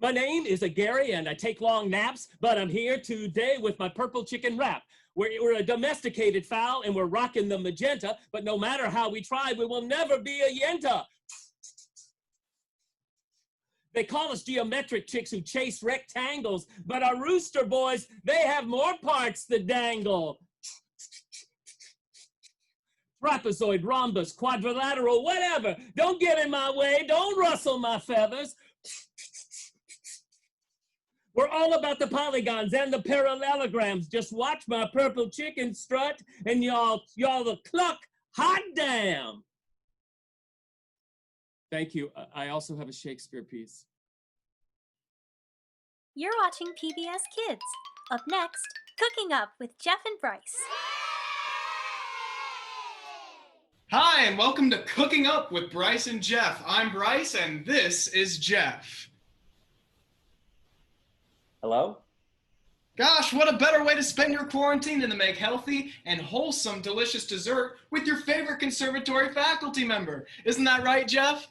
D: My name is Gary and I take long naps, but I'm here today with my purple chicken wrap. We're a domesticated fowl and we're rocking the magenta, but no matter how we try, we will never be a yenta. They call us geometric chicks who chase rectangles, but our rooster boys, they have more parts to dangle. Trapezoid, rhombus, quadrilateral, whatever. Don't get in my way, don't rustle my feathers. We're all about the polygons and the parallelograms. Just watch my purple chicken strut and y'all the cluck hot damn. Thank you. I also have a Shakespeare piece.
U: You're watching PBS Kids. Up next, Cooking Up with Jeff and Bryce.
Q: Hi, and welcome to Cooking Up with Bryce and Jeff. I'm Bryce, and this is Jeff.
C: Hello?
Q: Gosh, what a better way to spend your quarantine than to make healthy and wholesome, delicious dessert with your favorite conservatory faculty member. Isn't that right, Jeff?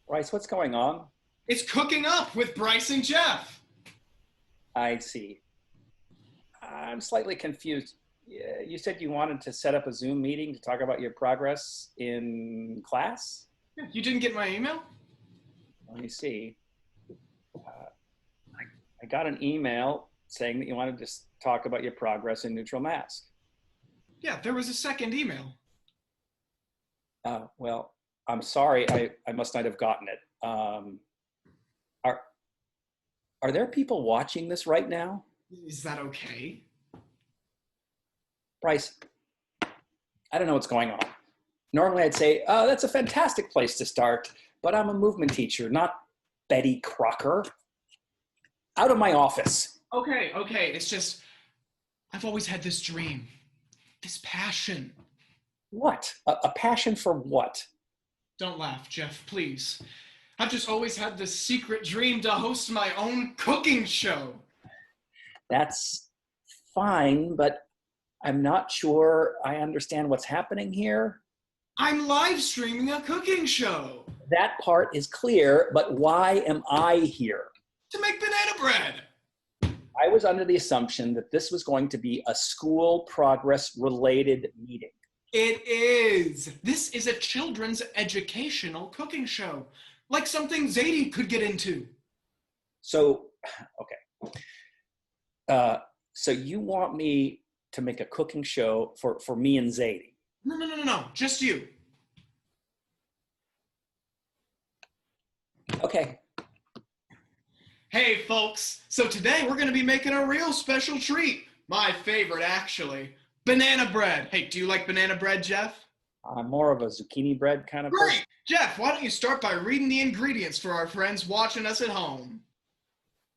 C: Bryce, what's going on?
Q: It's Cooking Up with Bryce and Jeff.
C: I see. I'm slightly confused. You said you wanted to set up a Zoom meeting to talk about your progress in class?
Q: You didn't get my email?
C: Let me see. I got an email saying that you wanted to talk about your progress in neutral mask.
Q: Yeah, there was a second email.
C: Well, I'm sorry, I must not have gotten it. Are there people watching this right now?
Q: Is that okay?
C: Bryce, I don't know what's going on. Normally I'd say, oh, that's a fantastic place to start, but I'm a movement teacher, not Betty Crocker. Out of my office.
Q: Okay, it's just, I've always had this dream, this passion.
C: What? A passion for what?
Q: Don't laugh, Jeff, please. I've just always had this secret dream to host my own cooking show.
C: That's fine, but I'm not sure I understand what's happening here.
Q: I'm live streaming a cooking show.
C: That part is clear, but why am I here?
Q: To make banana bread.
C: I was under the assumption that this was going to be a school progress related meeting.
Q: It is. This is a children's educational cooking show. Like something Zadie could get into.
C: So, okay. So you want me to make a cooking show for me and Zadie?
Q: No. Just you.
C: Okay.
Q: Hey, folks. So today we're going to be making a real special treat. My favorite, actually. Banana bread. Hey, do you like banana bread, Jeff?
C: I'm more of a zucchini bread kind of person.
Q: Great! Jeff, why don't you start by reading the ingredients for our friends watching us at home?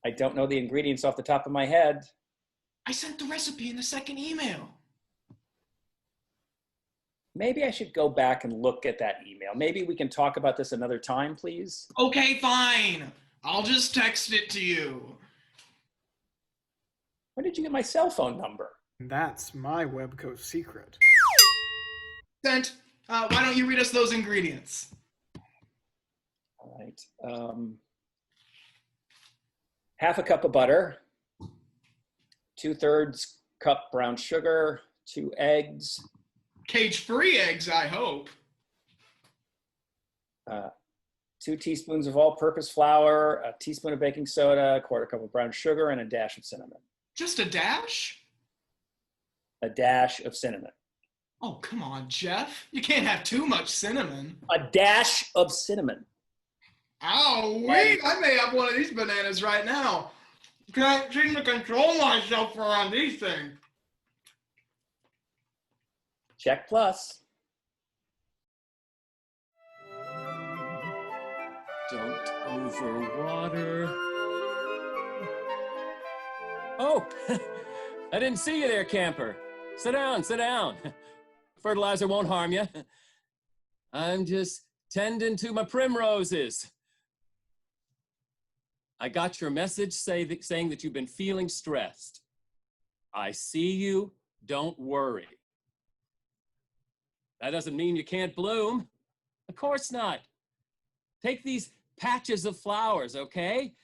C: I don't know the ingredients off the top of my head.
Q: I sent the recipe in the second email.
C: Maybe I should go back and look at that email. Maybe we can talk about this another time, please.
Q: Okay, fine. I'll just text it to you.
C: Where did you get my cell phone number?
A: That's my WebCo secret.
Q: Sent. Why don't you read us those ingredients?
C: All right. Half a cup of butter, 2/3 cup brown sugar, 2 eggs.
Q: Cage-free eggs, I hope.
C: 2 teaspoons of all-purpose flour, a teaspoon of baking soda, 1/4 cup of brown sugar, and a dash of cinnamon.
Q: Just a dash?
C: A dash of cinnamon.
Q: Oh, come on, Jeff. You can't have too much cinnamon.
C: A dash of cinnamon.
Q: Ow, wait, I may have one of these bananas right now. Can't seem to control myself around these things.
C: Check plus.
D: Don't overwater. Oh, I didn't see you there, camper. Sit down, sit down. Fertilizer won't harm you. I'm just tending to my primroses. I got your message saying that you've been feeling stressed. I see you, don't worry. That doesn't mean you can't bloom. Of course not. Take these patches of flowers, okay?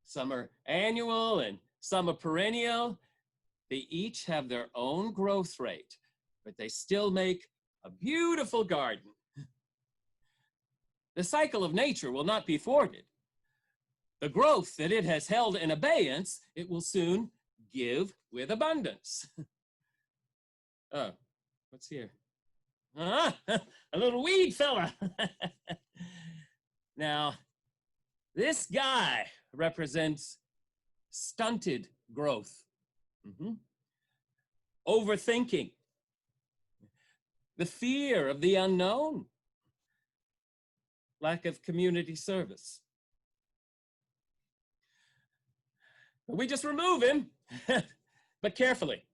D: Some are annual and some are perennial. They each have their own growth rate, but they still make a beautiful garden. The cycle of nature will not be thwarted. The growth that it has held in abeyance, it will soon give with abundance. Oh, what's here? A little weed fella. Now, this guy represents stunted growth. Overthinking. The fear of the unknown. Lack of community service. We just remove him, but carefully.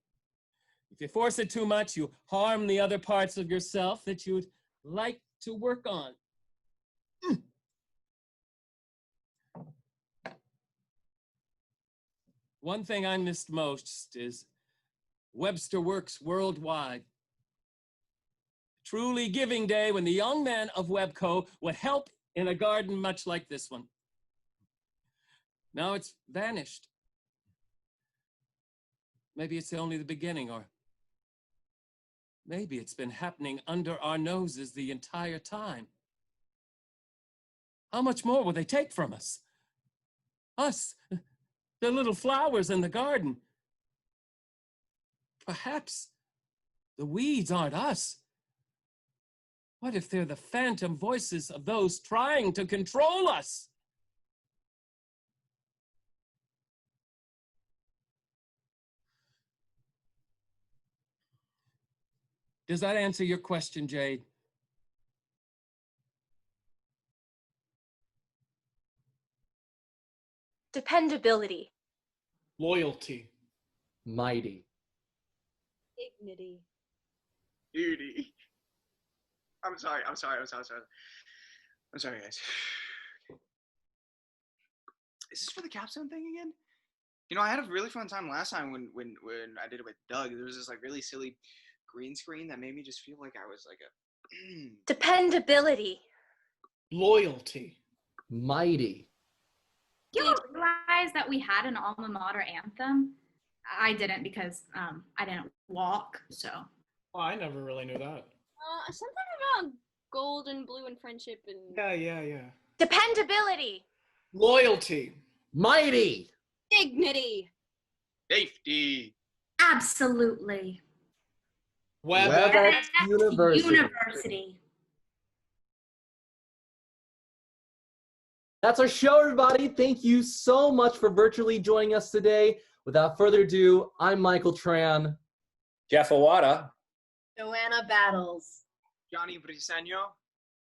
D: If you force it too much, you harm the other parts of yourself that you'd like to work on. One thing I missed most is Webster Works Worldwide. Truly giving day when the young men of WebCo would help in a garden much like this one. Now it's vanished. Maybe it's only the beginning, or maybe it's been happening under our noses the entire time. How much more will they take from us? Us, the little flowers in the garden. Perhaps the weeds aren't us. What if they're the phantom voices of those trying to control us? Does that answer your question, Jade?
O: Dependability.
Q: Loyalty.
P: Mighty.
O: Dignity.
T: Beauty. I'm sorry, guys. is this for the capstone thing again? You know, I had a really fun time last time when I did it with Doug. There was this like really silly green screen that made me just feel like I was like a
M: Dependability.
Q: Loyalty.
P: Mighty.
G: You realize that we had an alma mater anthem? I didn't because I didn't walk, so.
Q: Oh, I never really knew that.
H: Something about gold and blue and friendship and...
Q: Yeah.
M: Dependability.
Q: Loyalty.
P: Mighty.
H: Dignity.
T: Safety.
G: Absolutely.
P: WebEx University. That's our show, everybody. Thank you so much for virtually joining us today. Without further ado, I'm Michael Tran.
C: Jeff Awada.
B: Joanna Battles.
T: Johnny Briseño.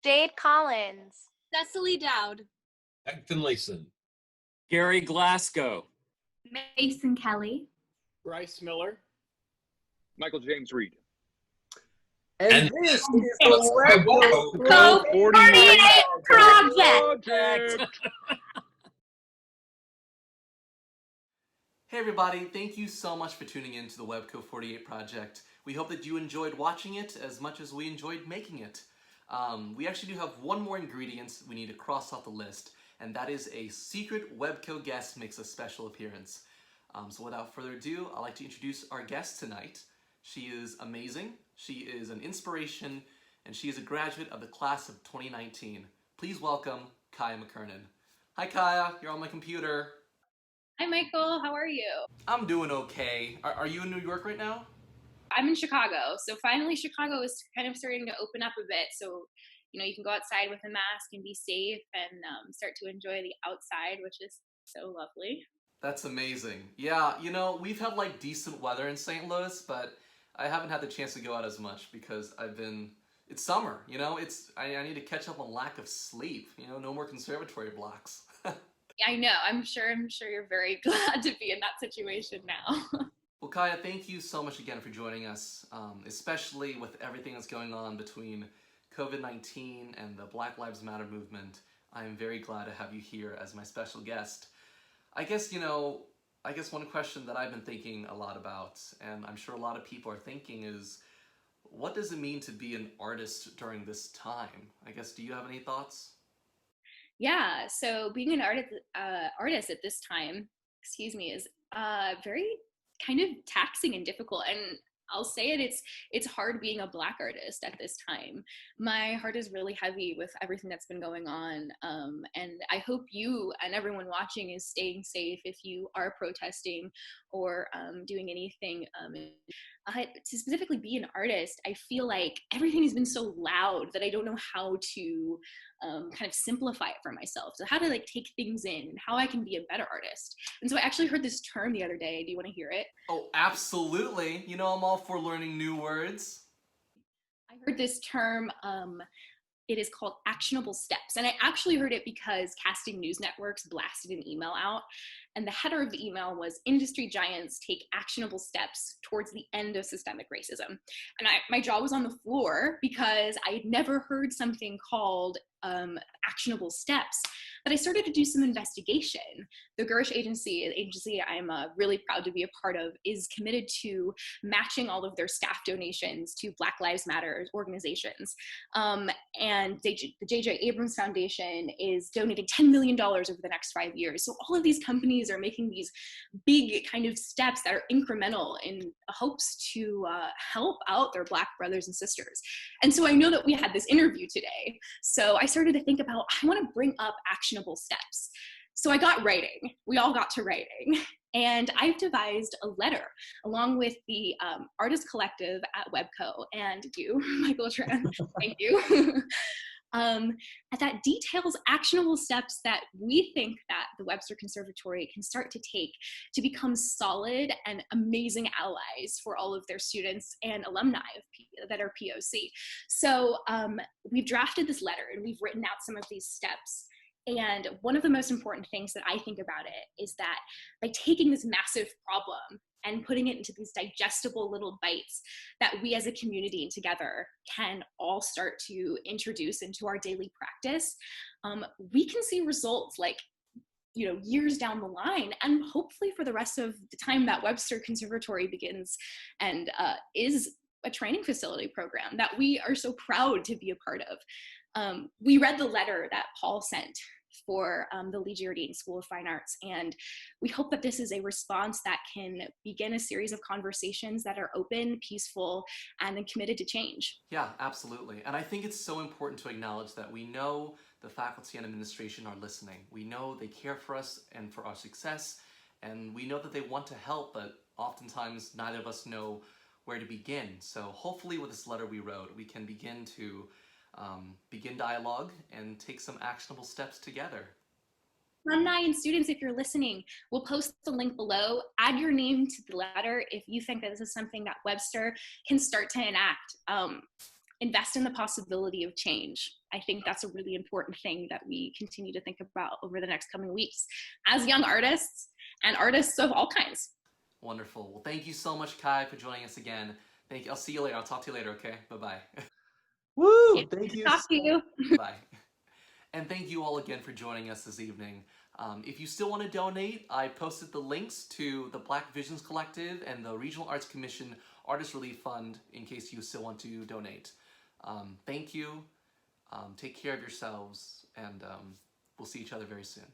M: Jade Collins.
H: Cecily Dowd.
E: Finlayson.
D: Gary Glasgow.
G: Mason Kelly.
Q: Bryce Miller.
F: Michael James Reed.
P: And this is the
M: WebCo48 Project.
J: Hey everybody, thank you so much for tuning in to the WebCo48 Project. We hope that you enjoyed watching it as much as we enjoyed making it. We actually do have one more ingredient we need to cross off the list, and that is a secret WebCo guest makes a special appearance. So without further ado, I'd like to introduce our guest tonight. She is amazing, she is an inspiration, and she is a graduate of the class of 2019. Please welcome Kiah McKirnan. Hi Kiah, you're on my computer.
I: Hi Michael, how are you?
J: I'm doing okay. Are you in New York right now?
I: I'm in Chicago, so finally Chicago is kind of starting to open up a bit, so you can go outside with a mask and be safe and start to enjoy the outside, which is so lovely.
J: That's amazing. Yeah, we've had like decent weather in St. Louis, but I haven't had the chance to go out as much because it's summer, I need to catch up on lack of sleep, no more conservatory blocks.
I: I know, I'm sure you're very glad to be in that situation now.
J: Well, Kiah, thank you so much again for joining us, especially with everything that's going on between COVID-19 and the Black Lives Matter movement. I am very glad to have you here as my special guest. I guess one question that I've been thinking a lot about, and I'm sure a lot of people are thinking, is what does it mean to be an artist during this time? I guess, do you have any thoughts?
I: Yeah, so being an artist at this time, is very kind of taxing and difficult, and I'll say it's hard being a Black artist at this time. My heart is really heavy with everything that's been going on, and I hope you and everyone watching is staying safe if you are protesting or doing anything. To specifically be an artist, I feel like everything has been so loud that I don't know how to kind of simplify it for myself. So how to take things in and how I can be a better artist. And so I actually heard this term the other day. Do you want to hear it?
J: Oh, absolutely. I'm all for learning new words.
I: I heard this term, it is called actionable steps. And I actually heard it because Casting News Networks blasted an email out. And the header of the email was, "Industry giants take actionable steps towards the end of systemic racism." And my jaw was on the floor because I had never heard something called actionable steps. But I started to do some investigation. The Gersh agency, an agency I'm really proud to be a part of, is committed to matching all of their staff donations to Black Lives Matter organizations. And the J.J. Abrams Foundation is donating $10 million over the next 5 years. So all of these companies are making these big kind of steps that are incremental in hopes to help out their Black brothers and sisters. And so I know that we had this interview today. So I started to think about, I want to bring up actionable steps. So I got writing. We all got to writing. And I've devised a letter along with the artist collective at WebCo and you, Michael Tran, thank you, that details actionable steps that we think that the Webster Conservatory can start to take to become solid and amazing allies for all of their students and alumni that are POC. So we've drafted this letter and we've written out some of these steps. And one of the most important things that I think about it is that by taking this massive problem and putting it into these digestible little bites that we as a community together can all start to introduce into our daily practice, we can see results like years down the line, and hopefully for the rest of the time that Webster Conservatory begins and is a training facility program that we are so proud to be a part of. We read the letter that Paul sent for the Lee Giardini School of Fine Arts, and we hope that this is a response that can begin a series of conversations that are open, peaceful, and then committed to change.
J: Yeah, absolutely. And I think it's so important to acknowledge that we know the faculty and administration are listening. We know they care for us and for our success, and we know that they want to help, but oftentimes neither of us know where to begin. So hopefully with this letter we wrote, we can begin to begin dialogue and take some actionable steps together.
I: Alumni and students, if you're listening, we'll post the link below. Add your name to the letter if you think that this is something that Webster can start to enact. Invest in the possibility of change. I think that's a really important thing that we continue to think about over the next coming weeks as young artists and artists of all kinds.
J: Wonderful. Well, thank you so much, Kiah, for joining us again. Thank you. I'll see you later. I'll talk to you later, okay? Bye-bye.
P: Woo! Thank you.
I: Talk to you.
J: Bye. And thank you all again for joining us this evening. If you still want to donate, I posted the links to the Black Visions Collective and the Regional Arts Commission Artist Relief Fund in case you still want to donate. Thank you. Take care of yourselves, and we'll see each other very soon.